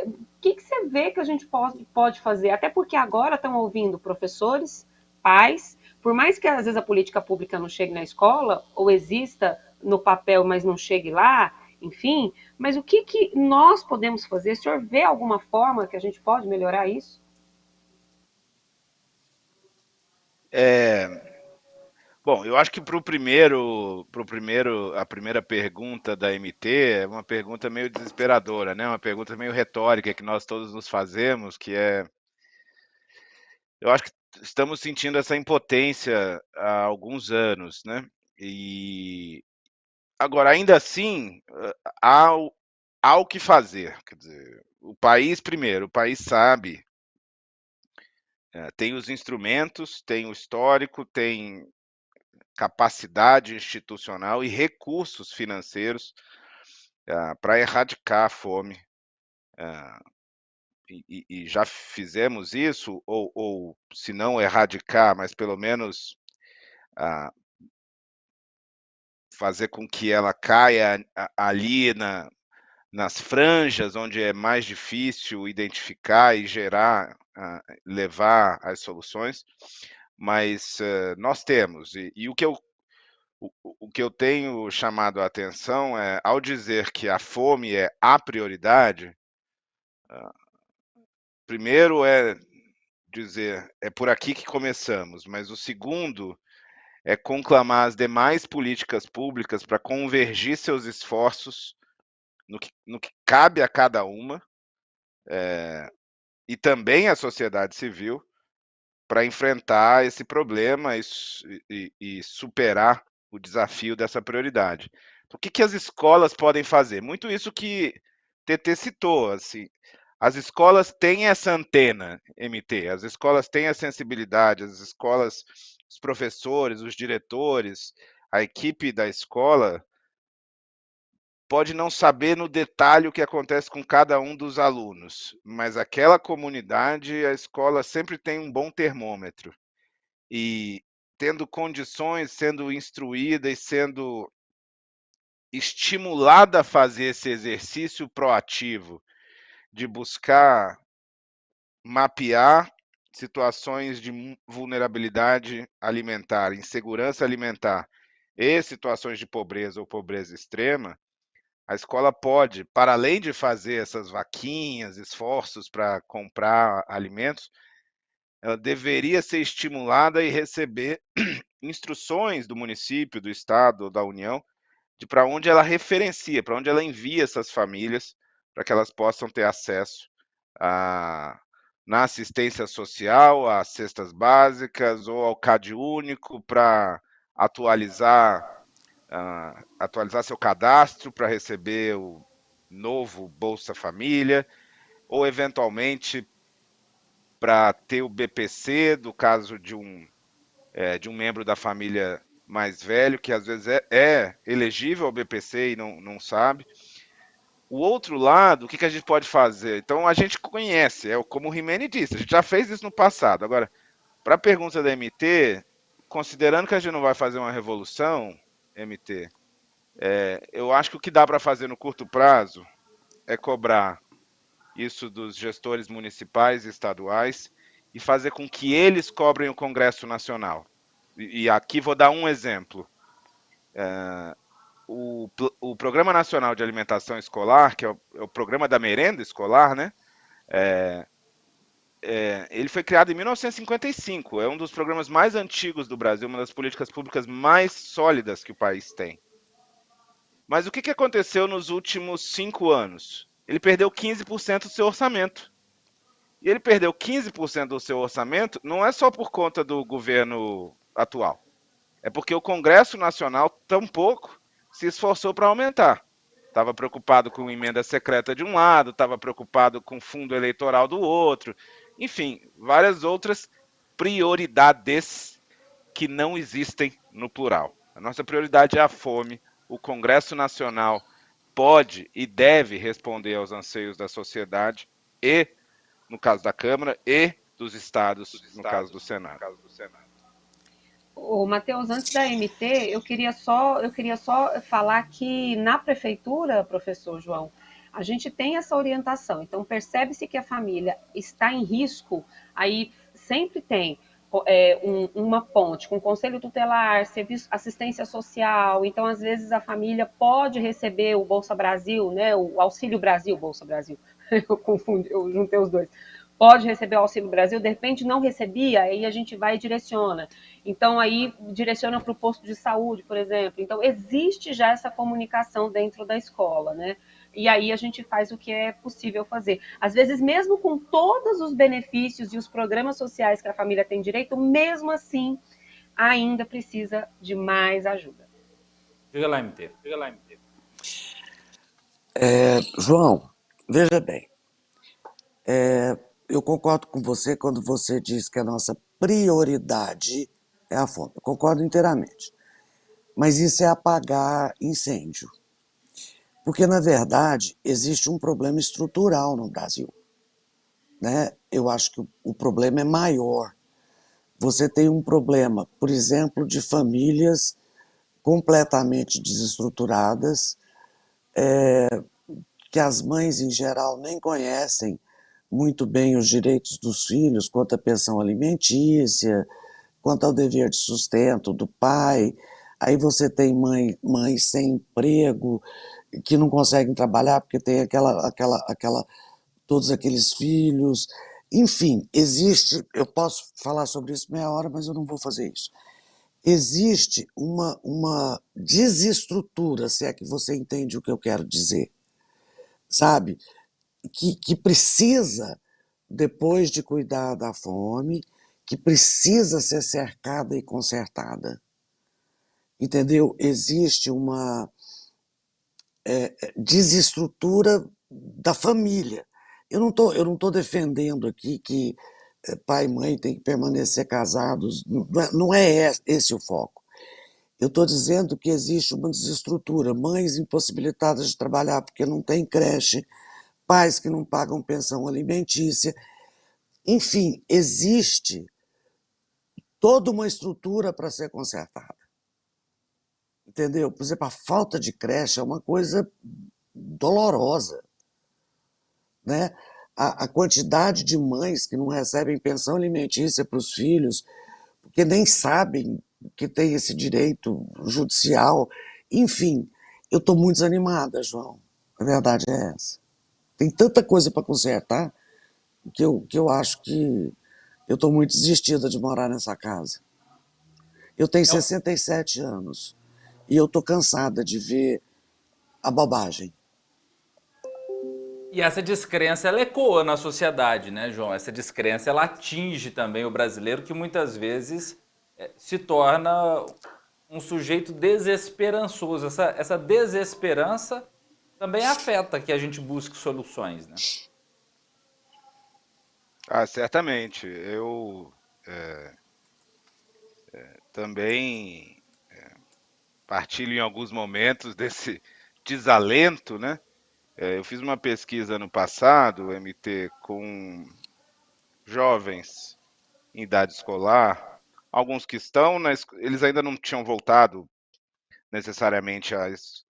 o que você vê que a gente pode fazer? Até porque agora estão ouvindo professores, pais, por mais que às vezes a política pública não chegue na escola, ou exista no papel, mas não chegue lá, enfim, mas o que, que nós podemos fazer? O senhor vê alguma forma que a gente pode melhorar isso? É, bom, eu acho que a primeira pergunta da MT é uma pergunta meio desesperadora, né? Uma pergunta meio retórica que nós todos nos fazemos, que é, eu acho que estamos sentindo essa impotência há alguns anos, né? E agora, ainda assim, há o que fazer. Quer dizer, o país, primeiro, o país sabe, tem os instrumentos, tem o histórico, tem capacidade institucional e recursos financeiros para erradicar a fome. E já fizemos isso, ou se não erradicar, mas pelo menos fazer com que ela caia ali nas franjas onde é mais difícil identificar e gerar, levar as soluções, mas nós temos. E o que eu tenho chamado a atenção é, ao dizer que a fome é a prioridade, primeiro é dizer, é por aqui que começamos, mas o segundo é conclamar as demais políticas públicas para convergir seus esforços no que cabe a cada uma, e também a sociedade civil, para enfrentar esse problema e superar o desafio dessa prioridade. O que as escolas podem fazer? Muito isso que TT citou, assim, as escolas têm essa antena, MT, as escolas têm a sensibilidade, as escolas, os professores, os diretores, a equipe da escola pode não saber no detalhe o que acontece com cada um dos alunos, mas aquela comunidade, a escola sempre tem um bom termômetro. E tendo condições, sendo instruída e sendo estimulada a fazer esse exercício proativo de buscar mapear situações de vulnerabilidade alimentar, insegurança alimentar e situações de pobreza ou pobreza extrema, a escola pode, para além de fazer essas vaquinhas, esforços para comprar alimentos, ela deveria ser estimulada e receber instruções do município, do estado, da União, de para onde ela referencia, para onde ela envia essas famílias, para que elas possam ter acesso na assistência social, às cestas básicas ou ao CAD único para atualizar, atualizar seu cadastro para receber o novo Bolsa Família, ou eventualmente para ter o BPC, do caso de um membro da família mais velho, que às vezes é elegível ao BPC e não sabe. O outro lado, o que a gente pode fazer? Então, a gente conhece, como o Rimene disse, a gente já fez isso no passado. Agora, para a pergunta da MT, considerando que a gente não vai fazer uma revolução, MT, eu acho que o que dá para fazer no curto prazo é cobrar isso dos gestores municipais e estaduais e fazer com que eles cobrem o Congresso Nacional. E aqui vou dar um exemplo. O Programa Nacional de Alimentação Escolar, que é o programa da merenda escolar, né? Ele foi criado em 1955, é um dos programas mais antigos do Brasil, uma das políticas públicas mais sólidas que o país tem. Mas o que aconteceu nos últimos 5 anos? Ele perdeu 15% do seu orçamento. E ele perdeu 15% do seu orçamento não é só por conta do governo atual. É porque o Congresso Nacional tampouco se esforçou para aumentar. Estava preocupado com emenda secreta de um lado, estava preocupado com fundo eleitoral do outro. Enfim, várias outras prioridades que não existem no plural. A nossa prioridade é a fome. O Congresso Nacional pode e deve responder aos anseios da sociedade e, no caso da Câmara, e dos estados, no caso do Senado. Ô, Matheus, antes da MT, eu queria só falar que na prefeitura, professor João, a gente tem essa orientação. Então, percebe-se que a família está em risco, aí sempre tem uma ponte com conselho tutelar, serviço, assistência social. Então, às vezes, a família pode receber o Bolsa Brasil, né, o Auxílio Brasil, Bolsa Brasil, eu confundi, eu juntei os dois. Pode receber o Auxílio Brasil, de repente não recebia, aí a gente vai e direciona. Então, aí direciona para o posto de saúde, por exemplo. Então, existe já essa comunicação dentro da escola, né? E aí a gente faz o que é possível fazer. Às vezes, mesmo com todos os benefícios e os programas sociais que a família tem direito, mesmo assim, ainda precisa de mais ajuda. Diga lá, MT. João, veja bem, eu concordo com você quando você diz que a nossa prioridade é a fome. Eu concordo inteiramente. Mas isso é apagar incêndio. Porque, na verdade, existe um problema estrutural no Brasil, né? Eu acho que o problema é maior. Você tem um problema, por exemplo, de famílias completamente desestruturadas, que as mães, em geral, nem conhecem muito bem os direitos dos filhos quanto à pensão alimentícia, quanto ao dever de sustento do pai. Aí você tem mães sem emprego, que não conseguem trabalhar porque tem todos aqueles filhos. Enfim, existe, eu posso falar sobre isso meia hora, mas eu não vou fazer isso. Existe uma desestrutura, se é que você entende o que eu quero dizer, sabe? Que precisa, depois de cuidar da fome, que precisa ser cercada e consertada. Entendeu? Existe uma desestrutura da família. Eu não tô defendendo aqui que pai e mãe têm que permanecer casados, não é esse o foco. Eu estou dizendo que existe uma desestrutura, mães impossibilitadas de trabalhar porque não tem creche, pais que não pagam pensão alimentícia. Enfim, existe toda uma estrutura para ser consertada. Entendeu? Por exemplo, a falta de creche é uma coisa dolorosa, né? A quantidade de mães que não recebem pensão alimentícia para os filhos, porque nem sabem que tem esse direito judicial. Enfim, eu estou muito desanimada, João. A verdade é essa. Tem tanta coisa para consertar que eu acho que eu estou muito desistida de morar nessa casa. Eu tenho 67 anos e eu estou cansada de ver a bobagem. E essa descrença, ela ecoa na sociedade, né, João? Essa descrença, ela atinge também o brasileiro, que muitas vezes se torna um sujeito desesperançoso. Essa desesperança também afeta que a gente busque soluções, né? Certamente. Eu também partilho em alguns momentos desse desalento, né? Eu fiz uma pesquisa no passado, MT, com jovens em idade escolar, alguns que estão, eles ainda não tinham voltado necessariamente às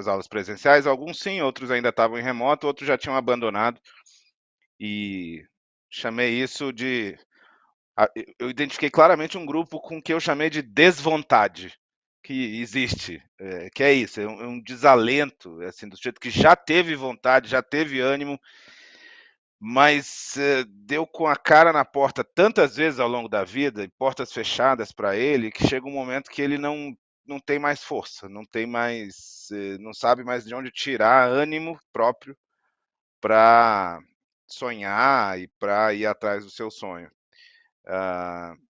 aulas presenciais, alguns sim, outros ainda estavam em remoto, outros já tinham abandonado, e chamei isso de... Eu identifiquei claramente um grupo com que eu chamei de desvontade, que existe, que é isso, é um desalento, assim, do sujeito que já teve vontade, já teve ânimo, mas deu com a cara na porta tantas vezes ao longo da vida, e portas fechadas para ele, que chega um momento que ele não tem mais força, não tem mais, não sabe mais de onde tirar ânimo próprio para sonhar e para ir atrás do seu sonho.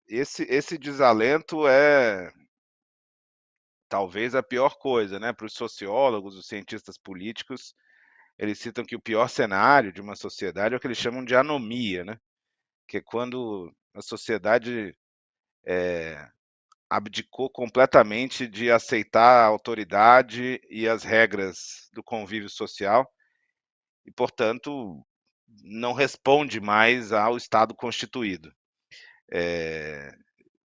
Esse desalento é talvez a pior coisa, né? Para os sociólogos, os cientistas políticos, eles citam que o pior cenário de uma sociedade é o que eles chamam de anomia, né? Que é quando a sociedade abdicou completamente de aceitar a autoridade e as regras do convívio social e, portanto, não responde mais ao Estado constituído.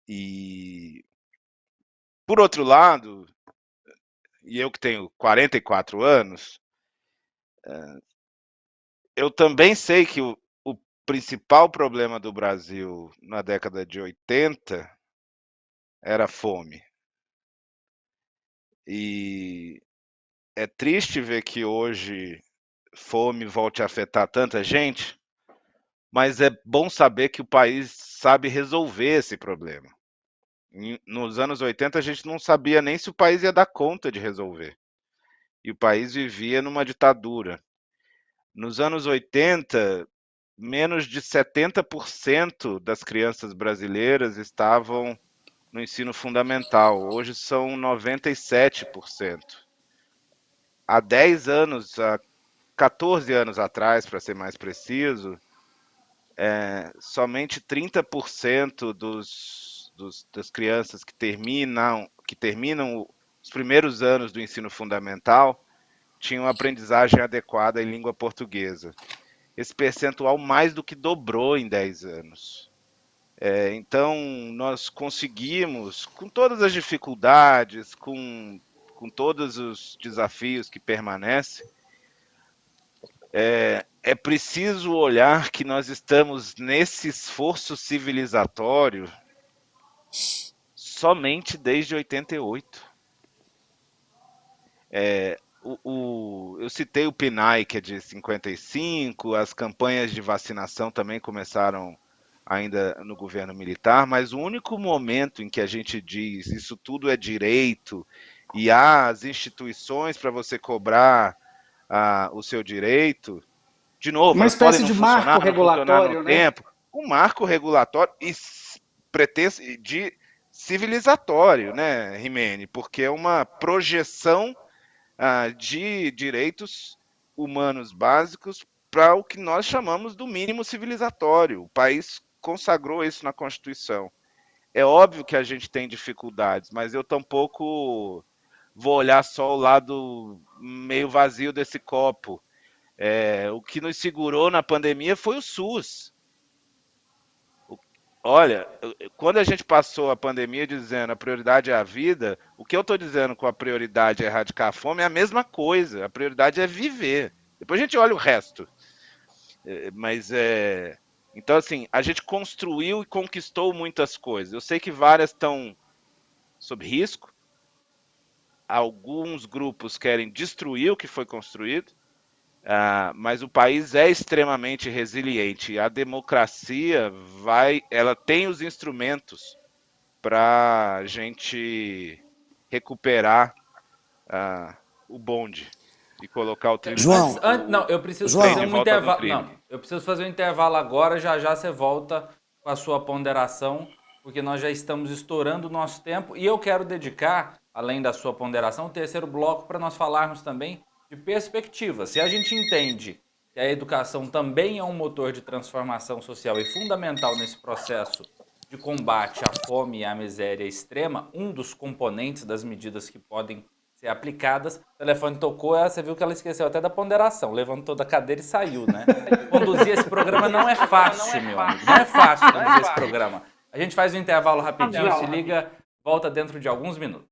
E, por outro lado, e eu que tenho 44 anos, eu também sei que principal problema do Brasil na década de 80 era a fome. E é triste ver que hoje fome volte a afetar tanta gente, mas é bom saber que o país sabe resolver esse problema. Nos anos 80 a gente não sabia nem se o país ia dar conta de resolver. E o país vivia numa ditadura. Nos anos 80, menos de 70% das crianças brasileiras estavam no ensino fundamental. Hoje são 97%. Há 10 anos, há 14 anos atrás, para ser mais preciso, somente 30% das crianças que terminam os primeiros anos do ensino fundamental tinham aprendizagem adequada em língua portuguesa. Esse percentual mais do que dobrou em 10 anos. Então, nós conseguimos, com todas as dificuldades, com todos os desafios que permanecem, é preciso olhar que nós estamos nesse esforço civilizatório somente desde 88. Eu citei o PNAE, que é de 55, as campanhas de vacinação também começaram ainda no governo militar, mas o único momento em que a gente diz isso tudo é direito e há as instituições para você cobrar o seu direito, de novo, Uma elas podem espécie não de funcionar, marco não funcionar no regulatório, né? tempo, um marco regulatório e pretenso de civilizatório, né, Rimene? Porque é uma projeção de direitos humanos básicos para o que nós chamamos do mínimo civilizatório. O país consagrou isso na Constituição. É óbvio que a gente tem dificuldades, mas eu tampouco vou olhar só o lado meio vazio desse copo. O que nos segurou na pandemia foi o SUS. Olha, quando a gente passou a pandemia dizendo a prioridade é a vida, o que eu estou dizendo com a prioridade é erradicar a fome é a mesma coisa. A prioridade é viver. Depois a gente olha o resto. Então, assim, a gente construiu e conquistou muitas coisas. Eu sei que várias estão sob risco. Alguns grupos querem destruir o que foi construído. Mas o país é extremamente resiliente. A democracia ela tem os instrumentos para a gente recuperar o bonde e colocar o trilho João, Não, eu preciso João. fazer um intervalo. Não, eu preciso fazer um intervalo agora. Já já você volta com a sua ponderação, porque nós já estamos estourando o nosso tempo e eu quero dedicar, além da sua ponderação, o terceiro bloco para nós falarmos também de perspectiva. Se a gente entende que a educação também é um motor de transformação social e fundamental nesse processo de combate à fome e à miséria extrema, um dos componentes das medidas que podem ser aplicadas, o telefone tocou, você viu que ela esqueceu até da ponderação, levantou da cadeira e saiu, né? Conduzir esse programa não é fácil, meu amigo, não é fácil conduzir esse programa. A gente faz um intervalo rapidinho, se liga, volta dentro de alguns minutos.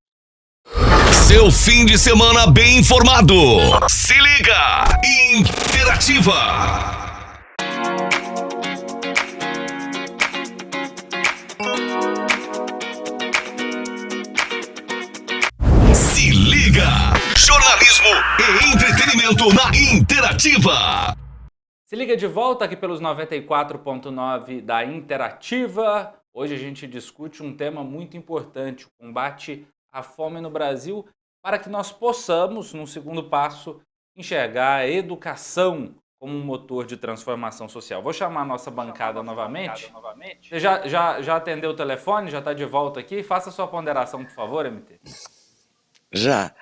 Seu fim de semana bem informado. Se liga, Interativa. Se liga, jornalismo e entretenimento na Interativa. Se liga de volta aqui pelos 94.9 da Interativa. Hoje a gente discute um tema muito importante, o combate à fome no Brasil, para que nós possamos, num segundo passo, enxergar a educação como um motor de transformação social. Vou chamar a nossa bancada novamente. Você já atendeu o telefone? Já está de volta aqui? Faça sua ponderação, por favor, MT. Já.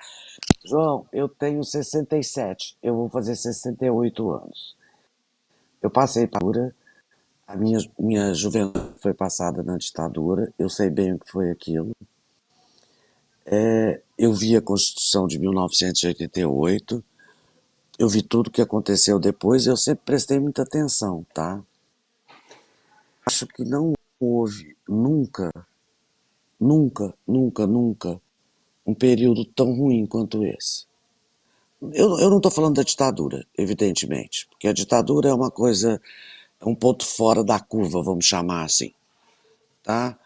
João, eu tenho 67, eu vou fazer 68 anos. Eu passei por ditadura, a minha juventude foi passada na ditadura, eu sei bem o que foi aquilo. Eu vi a Constituição de 1988, eu vi tudo o que aconteceu depois, eu sempre prestei muita atenção, tá? Acho que não houve nunca um período tão ruim quanto esse. Eu não estou falando da ditadura, evidentemente, porque a ditadura é uma coisa é um ponto fora da curva, vamos chamar assim, tá?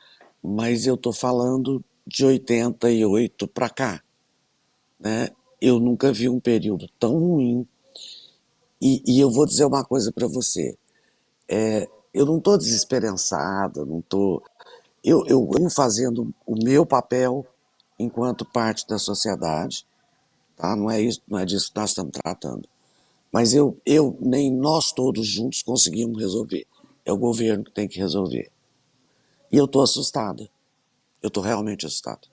Mas eu tô falando de 88 para cá, né? Eu nunca vi um período tão ruim. E eu vou dizer uma coisa para você. Eu não estou desesperançado, não tô. Eu venho fazendo o meu papel enquanto parte da sociedade, tá? Não é isso, não é disso que nós estamos tratando. Mas nem nós todos juntos conseguimos resolver. É o governo que tem que resolver. E eu estou assustado. Eu estou realmente assustado.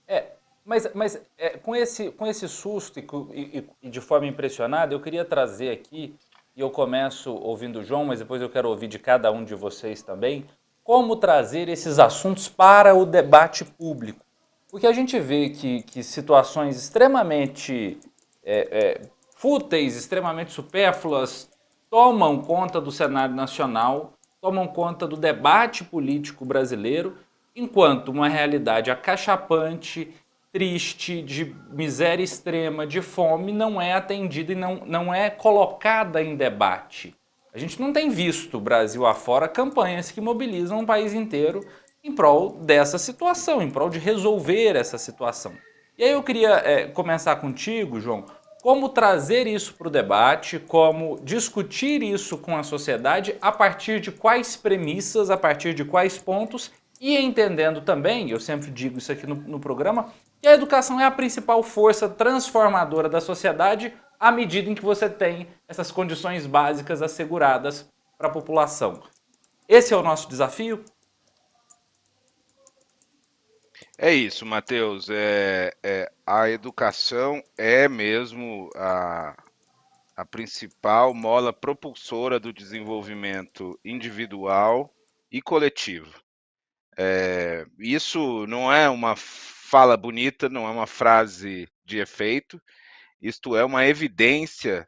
É, mas com esse susto e de forma impressionada, eu queria trazer aqui, e eu começo ouvindo o João, mas depois eu quero ouvir de cada um de vocês também, como trazer esses assuntos para o debate público. Porque a gente vê que situações extremamente fúteis, extremamente supérfluas, tomam conta do cenário nacional, tomam conta do debate político brasileiro, enquanto uma realidade acachapante, triste, de miséria extrema, de fome, não é atendida e não é colocada em debate. A gente não tem visto, Brasil afora, campanhas que mobilizam o país inteiro em prol dessa situação, em prol de resolver essa situação. E aí eu queria começar contigo, João, como trazer isso para o debate, como discutir isso com a sociedade, a partir de quais premissas, a partir de quais pontos, e entendendo também, eu sempre digo isso aqui no programa, que a educação é a principal força transformadora da sociedade à medida em que você tem essas condições básicas asseguradas para a população. Esse é o nosso desafio? É isso, Matheus. A educação é mesmo a principal mola propulsora do desenvolvimento individual e coletivo. Isso não é uma fala bonita, não é uma frase de efeito, isto é uma evidência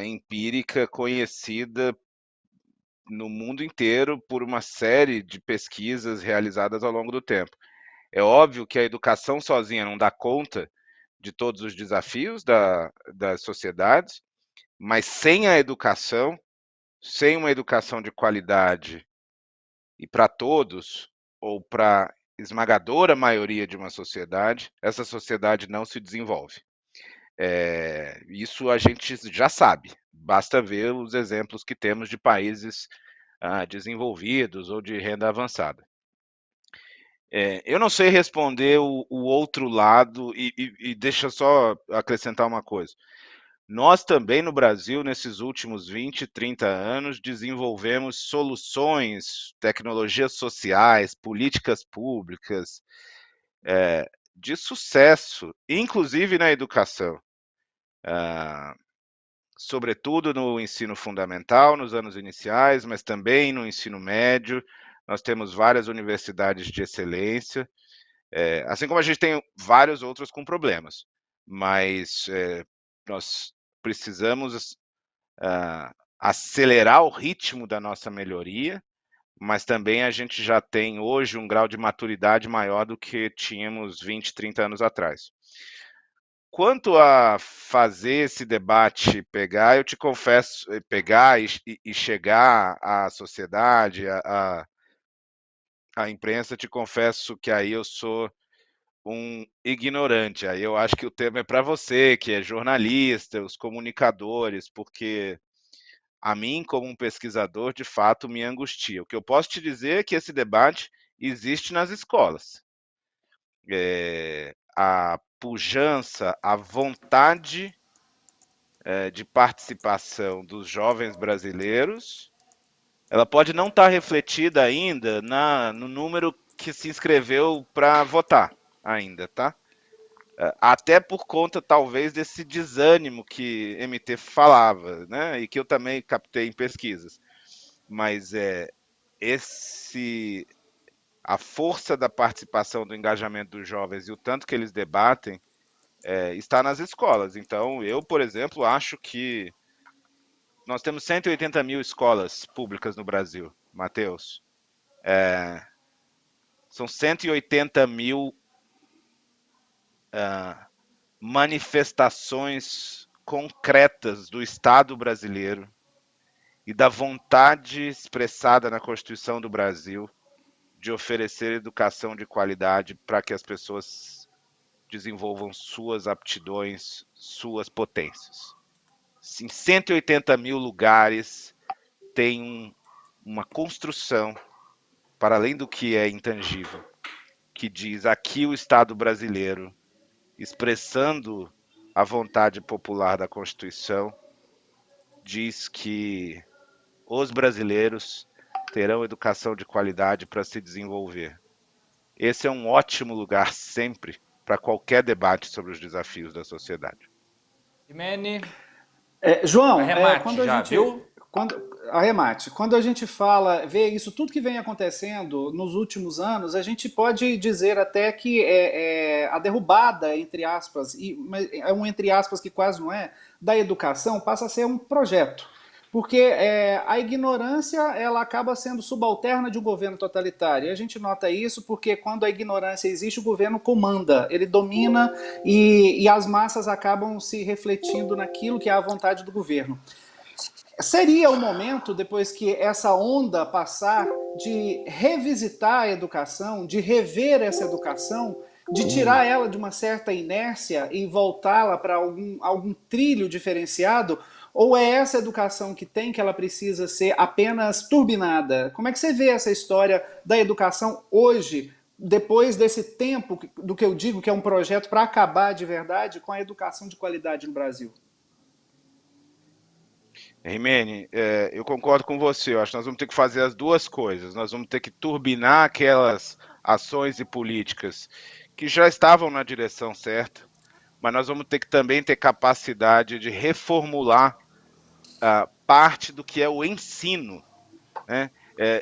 empírica conhecida no mundo inteiro por uma série de pesquisas realizadas ao longo do tempo. É óbvio que a educação sozinha não dá conta de todos os desafios das sociedades, mas sem a educação, sem uma educação de qualidade e para todos, ou para esmagadora maioria de uma sociedade, essa sociedade não se desenvolve. Isso a gente já sabe, basta ver os exemplos que temos de países desenvolvidos ou de renda avançada. Eu não sei responder o outro lado, e deixa eu só acrescentar uma coisa. Nós também no Brasil, nesses últimos 20, 30 anos, desenvolvemos soluções, tecnologias sociais, políticas públicas de sucesso, inclusive na educação. Sobretudo no ensino fundamental, nos anos iniciais, mas também no ensino médio. Nós temos várias universidades de excelência, assim como a gente tem vários outros com problemas, mas nós precisamos acelerar o ritmo da nossa melhoria, mas também a gente já tem hoje um grau de maturidade maior do que tínhamos 20, 30 anos atrás. Quanto a fazer esse debate pegar, eu te confesso, pegar e chegar à sociedade, à imprensa, te confesso que aí eu sou um ignorante. Aí eu acho que o tema é para você, que é jornalista, os comunicadores, porque a mim, como um pesquisador, de fato me angustia. O que eu posso te dizer é que esse debate existe nas escolas. A pujança, a vontade de participação dos jovens brasileiros, ela pode não estar refletida ainda no número que se inscreveu para votar ainda, tá? Até por conta, talvez, desse desânimo que MT falava, né? E que eu também captei em pesquisas. Mas a força da participação, do engajamento dos jovens e o tanto que eles debatem está nas escolas. Então, eu, por exemplo, acho que nós temos 180 mil escolas públicas no Brasil, Matheus. São 180 mil manifestações concretas do Estado brasileiro e da vontade expressada na Constituição do Brasil de oferecer educação de qualidade para que as pessoas desenvolvam suas aptidões, suas potências. Em 180 mil lugares tem uma construção, para além do que é intangível, que diz aqui o Estado brasileiro, expressando a vontade popular da Constituição, diz que os brasileiros terão educação de qualidade para se desenvolver. Esse é um ótimo lugar sempre para qualquer debate sobre os desafios da sociedade. Imene, João, arremate, quando a já gente. viu? Arremate. Quando a gente fala, vê isso, tudo que vem acontecendo nos últimos anos, a gente pode dizer até que a derrubada, entre aspas, mas é um entre aspas que quase não é, da educação passa a ser um projeto. Porque a ignorância ela acaba sendo subalterna de um governo totalitário. E a gente nota isso porque quando a ignorância existe, o governo comanda, ele domina e as massas acabam se refletindo naquilo que é a vontade do governo. Seria o momento, depois que essa onda passar, de revisitar a educação, de rever essa educação, de tirar ela de uma certa inércia e voltá-la para algum trilho diferenciado? Ou é essa educação que ela precisa ser apenas turbinada? Como é que você vê essa história da educação hoje, depois desse tempo do que eu digo que é um projeto para acabar de verdade com a educação de qualidade no Brasil? Rimene, eu concordo com você. Eu acho que nós vamos ter que fazer as duas coisas. Nós vamos ter que turbinar aquelas ações e políticas que já estavam na direção certa, mas nós vamos ter que também ter capacidade de reformular parte do que é o ensino, né?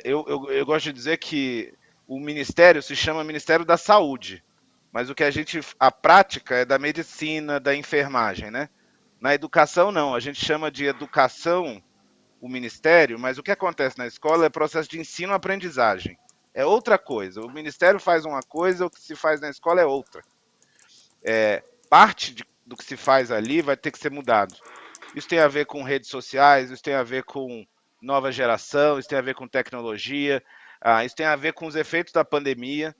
Eu gosto de dizer que o ministério se chama Ministério da Saúde, mas a prática é da medicina, da enfermagem, né? Na educação, não. A gente chama de educação o ministério, mas o que acontece na escola é processo de ensino-aprendizagem. É outra coisa. O ministério faz uma coisa, o que se faz na escola é outra. Parte do que se faz ali vai ter que ser mudado. Isso tem a ver com redes sociais, isso tem a ver com nova geração, isso tem a ver com tecnologia, isso tem a ver com os efeitos da pandemia.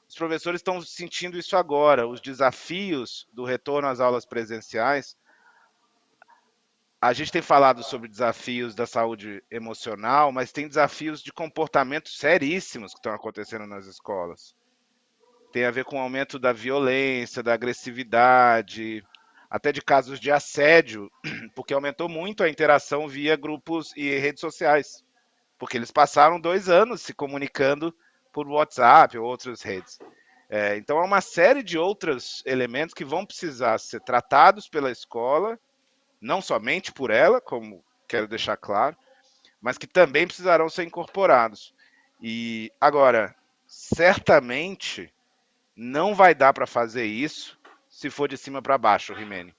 Os professores estão sentindo isso agora. Os desafios do retorno às aulas presenciais. A gente tem falado sobre desafios da saúde emocional, mas tem desafios de comportamento seríssimos que estão acontecendo nas escolas. Tem a ver com o aumento da violência, da agressividade, até de casos de assédio, porque aumentou muito a interação via grupos e redes sociais, porque eles passaram 2 anos se comunicando por WhatsApp ou outras redes. Então, há uma série de outros elementos que vão precisar ser tratados pela escola, não somente por ela, como quero deixar claro, mas que também precisarão ser incorporados. E agora, certamente não vai dar para fazer isso se for de cima para baixo, Rimene.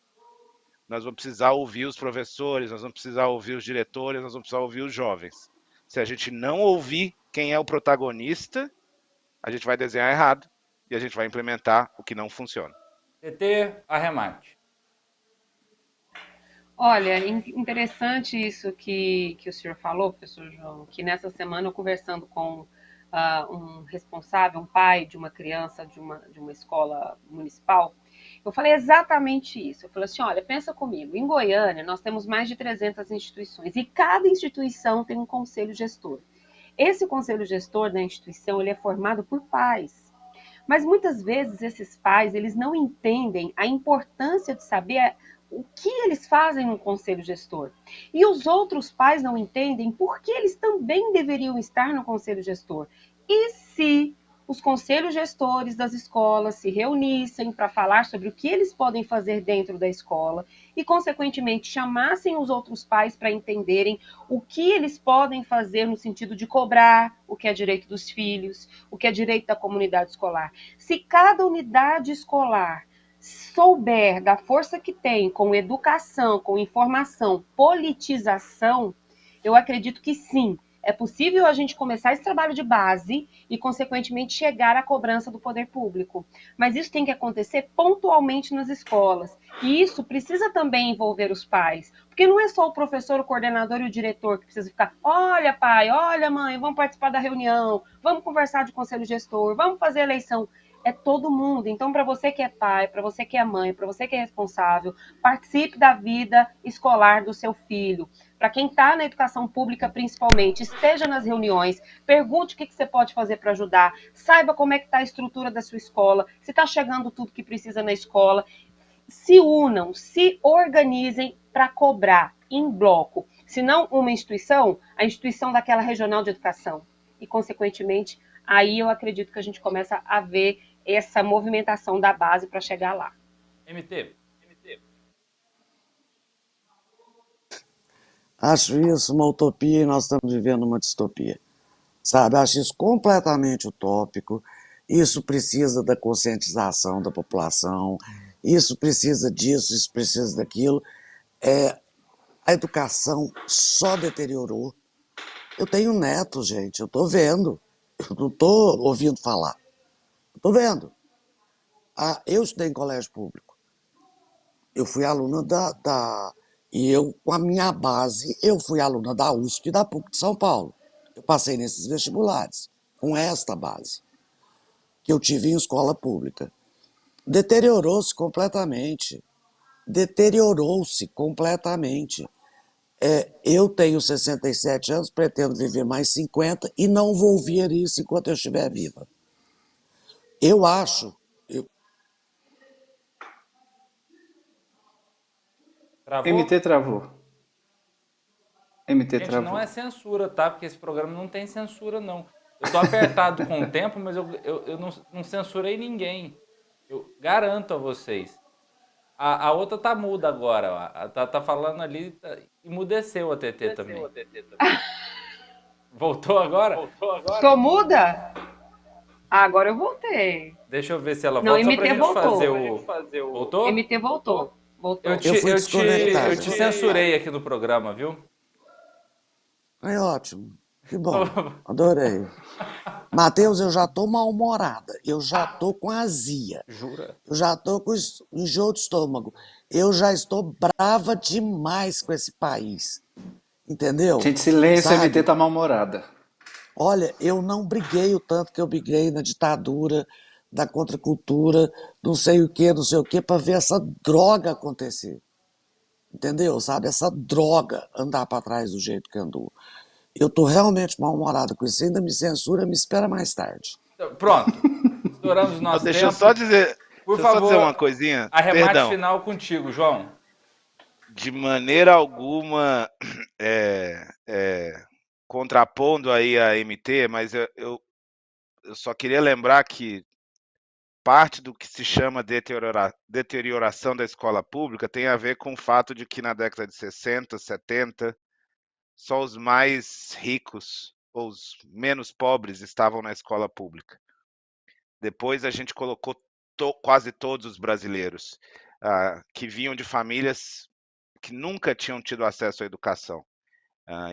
Nós vamos precisar ouvir os professores, nós vamos precisar ouvir os diretores, nós vamos precisar ouvir os jovens. Se a gente não ouvir quem é o protagonista, a gente vai desenhar errado e a gente vai implementar o que não funciona. TT, arremate. Olha, interessante isso que o senhor falou, professor João, que nessa semana eu conversando com um responsável, um pai de uma criança de uma escola municipal, eu falei exatamente isso. Eu falei assim, olha, pensa comigo, em Goiânia nós temos mais de 300 instituições e cada instituição tem um conselho gestor. Esse conselho gestor da instituição, ele é formado por pais. Mas muitas vezes esses pais, eles não entendem a importância de saber o que eles fazem no conselho gestor. E os outros pais não entendem por que eles também deveriam estar no conselho gestor. E se os conselhos gestores das escolas se reunissem para falar sobre o que eles podem fazer dentro da escola e, consequentemente, chamassem os outros pais para entenderem o que eles podem fazer no sentido de cobrar o que é direito dos filhos, o que é direito da comunidade escolar. Se cada unidade escolar souber da força que tem com educação, com informação, politização, eu acredito que sim, é possível a gente começar esse trabalho de base e, consequentemente, chegar à cobrança do poder público. Mas isso tem que acontecer pontualmente nas escolas. E isso precisa também envolver os pais, Porque não é só o professor, o coordenador e o diretor que precisa ficar, olha pai, olha mãe, vamos participar da reunião, vamos conversar de conselho gestor, vamos fazer eleição. É todo mundo. Então, para você que é pai, para você que é mãe, para você que é responsável, participe da vida escolar do seu filho. Para quem está na educação pública, principalmente, esteja nas reuniões, pergunte o que você pode fazer para ajudar, saiba como é que está a estrutura da sua escola, se está chegando tudo que precisa na escola. Se unam, se organizem para cobrar em bloco. Se não uma instituição, a instituição daquela regional de educação. E, consequentemente, aí eu acredito que a gente começa a ver essa movimentação da base para chegar lá. MT. Acho isso uma utopia e nós estamos vivendo uma distopia. Sabe, acho isso completamente utópico. Isso precisa da conscientização da população, isso precisa disso, isso precisa daquilo. A educação só deteriorou. Eu tenho netos, gente, eu estou vendo. Eu não estou ouvindo falar. Estou vendo. Eu estudei em colégio público. Eu fui aluna E eu, com a minha base, eu fui aluna da USP e da PUC de São Paulo. Eu passei nesses vestibulares, com esta base, que eu tive em escola pública. Deteriorou-se completamente. Eu tenho 67 anos, pretendo viver mais 50 e não vou ver isso enquanto eu estiver viva. Eu acho... Travou? MT travou. MT Gente, travou. não é censura, tá? Porque esse programa não tem censura, não. Eu tô apertado com o tempo, mas eu não censurei ninguém. Eu garanto a vocês. A outra tá muda agora, ó. Tá falando ali, emudeceu a TT também. Voltou agora? Tô muda? Agora eu voltei. Deixa eu ver se ela Não, volta só MT pra gente voltou. fazer o... Voltou? MT voltou. Eu fui desconectado. te censurei aqui no programa, viu? É ótimo. Que bom. Adorei. Matheus, eu já tô mal-humorada. Eu já tô com azia. Jura? Eu já tô com enjoo de estômago. Eu já estou brava demais com esse país. Entendeu? Gente, silêncio, Sabe? MT tá mal-humorada. Olha, eu não briguei o tanto que eu briguei na ditadura, da contracultura, não sei o que, para ver essa droga acontecer. Entendeu? Sabe? Essa droga andar para trás do jeito que andou. Eu tô realmente mal-humorado com isso. Ainda me censura, me espera mais tarde. Pronto. Estouramos o nosso Deixa tempo. eu só dizer, Por deixa eu só favor, dizer uma coisinha. arremate Perdão. final contigo, João. De maneira alguma contrapondo aí a MT, mas eu só queria lembrar que parte do que se chama deterioração da escola pública tem a ver com o fato de que na década de 60, 70, só os mais ricos ou os menos pobres estavam na escola pública. Depois a gente colocou quase todos os brasileiros que vinham de famílias que nunca tinham tido acesso à educação.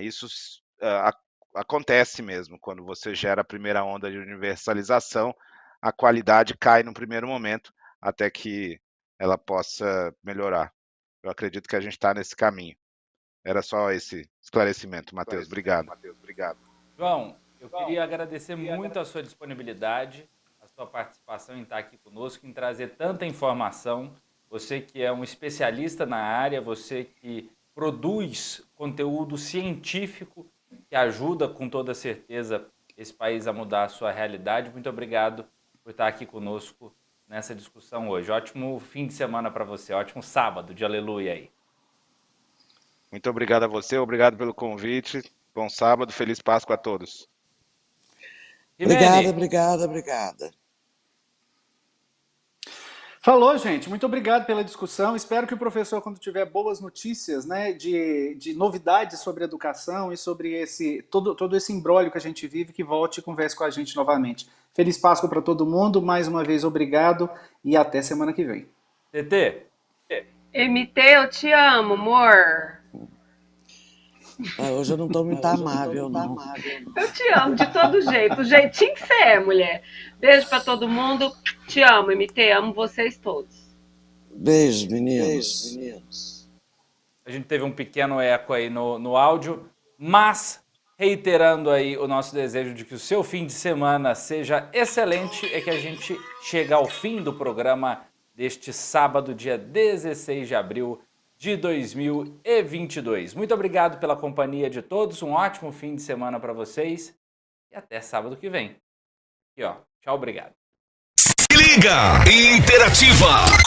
Isso acontece mesmo, quando você gera a primeira onda de universalização, a qualidade cai no primeiro momento, até que ela possa melhorar. Eu acredito que a gente está nesse caminho. Era só esse esclarecimento, Matheus. Obrigado. João, eu queria agradecer muito a sua disponibilidade, a sua participação em estar aqui conosco, em trazer tanta informação. Você que é um especialista na área, você que produz conteúdo científico que ajuda com toda certeza esse país a mudar a sua realidade. Muito obrigado por estar aqui conosco nessa discussão hoje. Ótimo fim de semana para você, ótimo sábado de aleluia aí. Muito obrigado a você, obrigado pelo convite. Bom sábado, feliz Páscoa a todos. Obrigada. Falou, gente. Muito obrigado pela discussão. Espero que o professor, quando tiver boas notícias, né, de novidades sobre educação e sobre todo esse imbróglio que a gente vive, que volte e converse com a gente novamente. Feliz Páscoa para todo mundo. Mais uma vez, obrigado e até semana que vem. TT? MT, eu te amo, amor. Hoje eu não tô muito amável, não. Eu te amo de todo jeito, o jeitinho que você é, mulher. Beijo pra todo mundo. Te amo, MT, amo vocês todos. Beijo, meninos. a gente teve um pequeno eco aí no áudio, mas reiterando aí o nosso desejo de que o seu fim de semana seja excelente, é que a gente chega ao fim do programa deste sábado, dia 16 de abril de 2022. Muito obrigado pela companhia de todos, um ótimo fim de semana para vocês e até sábado que vem. E ó, tchau, obrigado. Se liga, Interativa.